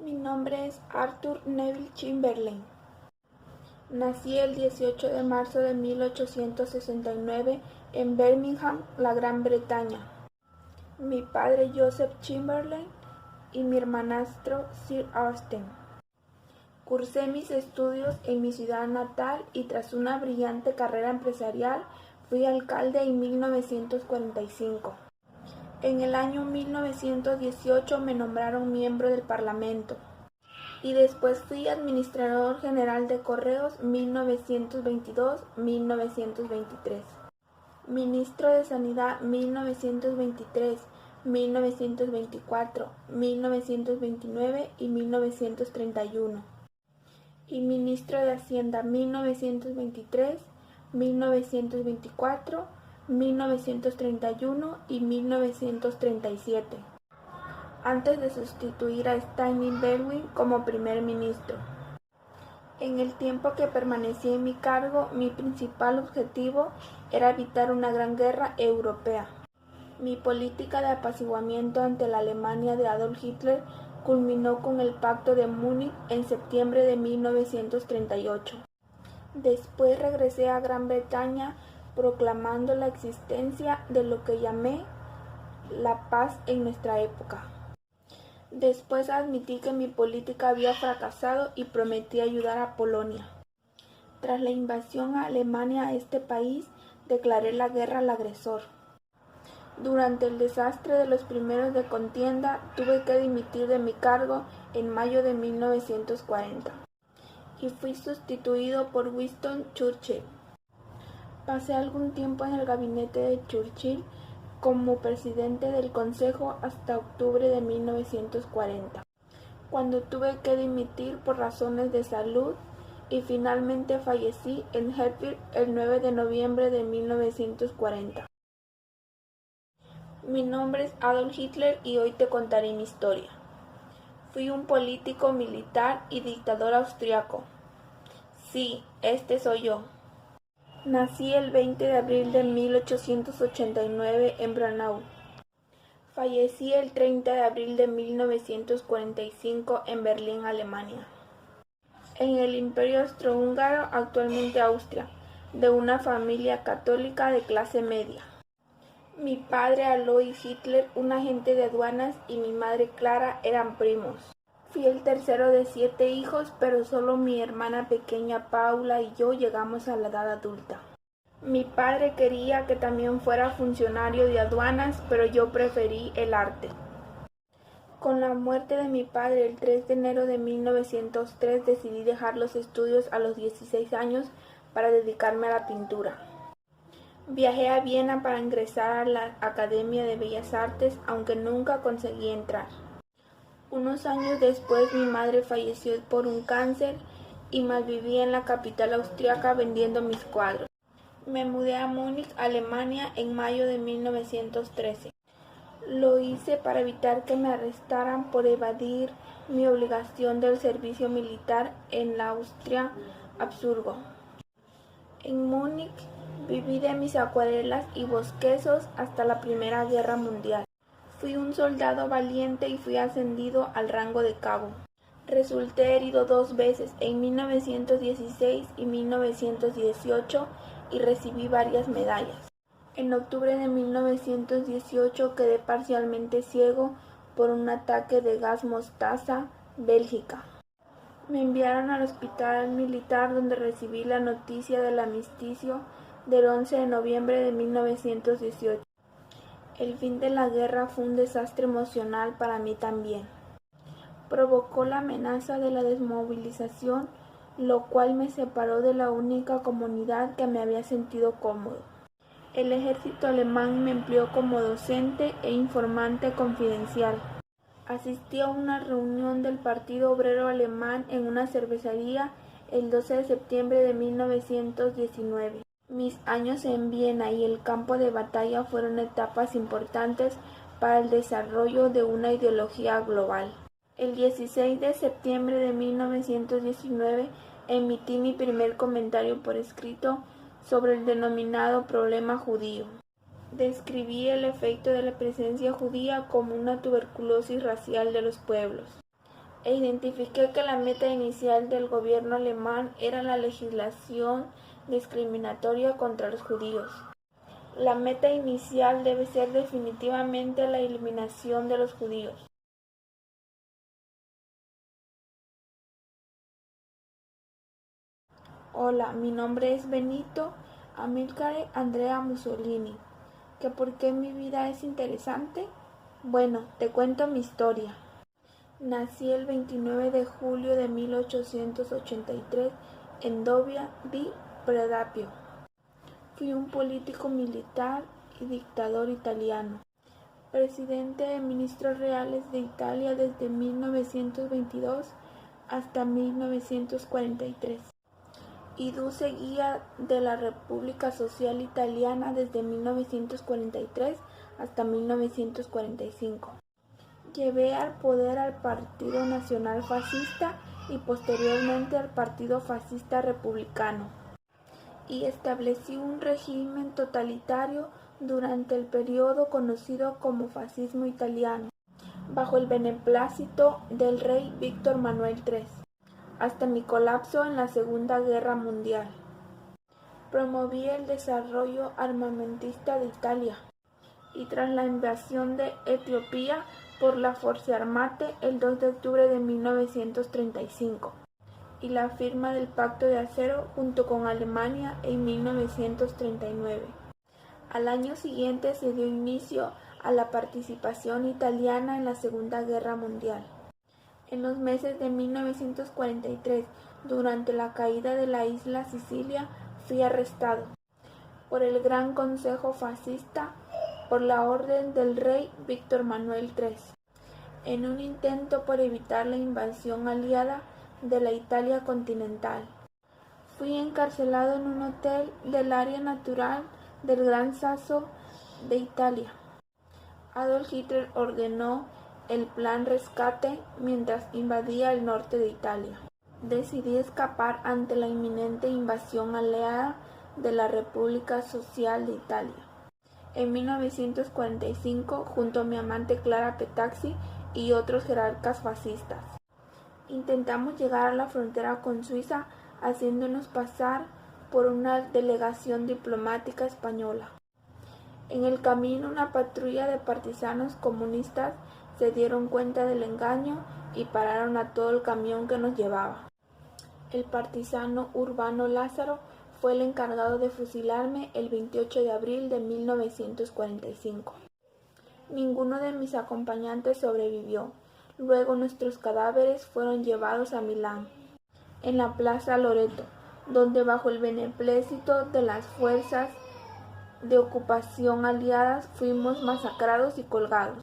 Mi nombre es Arthur Neville Chamberlain. Nací el 18 de marzo de 1869 en Birmingham, la Gran Bretaña. Mi padre Joseph Chamberlain y mi hermanastro Sir Austen. Cursé mis estudios en mi ciudad natal y tras una brillante carrera empresarial fui alcalde en 1945. En el año 1918 me nombraron miembro del Parlamento y después fui administrador general de Correos 1922-1923, ministro de Sanidad 1923, 1924, 1929 y 1931, y ministro de Hacienda 1923, 1924, 1931 y 1937, antes de sustituir a Stanley Baldwin como primer ministro. En el tiempo que permanecí en mi cargo, mi principal objetivo era evitar una gran guerra europea. Mi política de apaciguamiento ante la Alemania de Adolf Hitler culminó con el Pacto de Múnich en septiembre de 1938. Después regresé a Gran Bretaña proclamando la existencia de lo que llamé la paz en nuestra época. Después admití que mi política había fracasado y prometí ayudar a Polonia. Tras la invasión a Alemania a este país, declaré la guerra al agresor. Durante el desastre de los primeros de contienda, tuve que dimitir de mi cargo en mayo de 1940 y fui sustituido por Winston Churchill. Pasé algún tiempo en el gabinete de Churchill como presidente del Consejo hasta octubre de 1940, cuando tuve que dimitir por razones de salud y finalmente fallecí en Hatfield el 9 de noviembre de 1940. Mi nombre es Adolf Hitler y hoy te contaré mi historia. Fui un político militar y dictador austriaco. Sí, este soy yo. Nací el 20 de abril de 1889 en Braunau. Fallecí el 30 de abril de 1945 en Berlín, Alemania. En el Imperio Austrohúngaro, actualmente Austria, de una familia católica de clase media. Mi padre Alois Hitler, un agente de aduanas, y mi madre Clara eran primos. Fui el tercero de 7 hijos, pero solo mi hermana pequeña Paula y yo llegamos a la edad adulta. Mi padre quería que también fuera funcionario de aduanas, pero yo preferí el arte. Con la muerte de mi padre el 3 de enero de 1903 decidí dejar los estudios a los 16 años para dedicarme a la pintura. Viajé a Viena para ingresar a la Academia de Bellas Artes, aunque nunca conseguí entrar. Unos años después mi madre falleció por un cáncer y malviví en la capital austriaca vendiendo mis cuadros. Me mudé a Múnich, Alemania, en mayo de 1913. Lo hice para evitar que me arrestaran por evadir mi obligación del servicio militar en la Austria Habsburgo. En Múnich viví de mis acuarelas y bosquezos hasta la Primera Guerra Mundial. Fui un soldado valiente y fui ascendido al rango de cabo. Resulté herido 2 veces, en 1916 y 1918, y recibí varias medallas. En octubre de 1918 quedé parcialmente ciego por un ataque de gas mostaza, Bélgica. Me enviaron al hospital militar donde recibí la noticia del armisticio del 11 de noviembre de 1918. El fin de la guerra fue un desastre emocional para mí también. Provocó la amenaza de la desmovilización, lo cual me separó de la única comunidad que me había sentido cómodo. El ejército alemán me empleó como docente e informante confidencial. Asistí a una reunión del Partido Obrero Alemán en una cervecería el 12 de septiembre de 1919. Mis años en Viena y el campo de batalla fueron etapas importantes para el desarrollo de una ideología global. El 16 de septiembre de 1919 emití mi primer comentario por escrito sobre el denominado problema judío. Describí el efecto de la presencia judía como una tuberculosis racial de los pueblos. e identifiqué que la meta inicial del gobierno alemán era la legislación discriminatoria contra los judíos. La meta inicial debe ser definitivamente la eliminación de los judíos. Hola, mi nombre es Benito Amilcare Andrea Mussolini. ¿Que por qué mi vida es interesante? Bueno, te cuento mi historia. Nací el 29 de julio de 1883 en Dovia di Predapio. Fui un político militar y dictador italiano, presidente de ministros reales de Italia desde 1922 hasta 1943 y duce guía de la República Social Italiana desde 1943 hasta 1945. Llevé al poder al Partido Nacional Fascista y posteriormente al Partido Fascista Republicano, y establecí un régimen totalitario durante el periodo conocido como fascismo italiano, bajo el beneplácito del rey Víctor Manuel III, hasta mi colapso en la Segunda Guerra Mundial. Promoví el desarrollo armamentista de Italia, y tras la invasión de Etiopía por la Forze Armate el 2 de octubre de 1935, y la firma del Pacto de Acero junto con Alemania en 1939. Al año siguiente se dio inicio a la participación italiana en la Segunda Guerra Mundial. En los meses de 1943, durante la caída de la isla Sicilia, fui arrestado por el Gran Consejo Fascista por la orden del rey Víctor Manuel III, en un intento por evitar la invasión aliada de la Italia continental. Fui encarcelado en un hotel del área natural del Gran Sasso de Italia. Adolf Hitler ordenó el Plan Rescate mientras invadía el norte de Italia. Decidí escapar ante la inminente invasión aliada de la República Social de Italia. En 1945, junto a mi amante Clara Petacci y otros jerarcas fascistas, intentamos llegar a la frontera con Suiza haciéndonos pasar por una delegación diplomática española. En el camino, una patrulla de partisanos comunistas se dieron cuenta del engaño y pararon a todo el camión que nos llevaba. El partisano Urbano Lázaro fue el encargado de fusilarme el 28 de abril de 1945. Ninguno de mis acompañantes sobrevivió. Luego nuestros cadáveres fueron llevados a Milán, en la Plaza Loreto, donde bajo el beneplácito de las fuerzas de ocupación aliadas fuimos masacrados y colgados.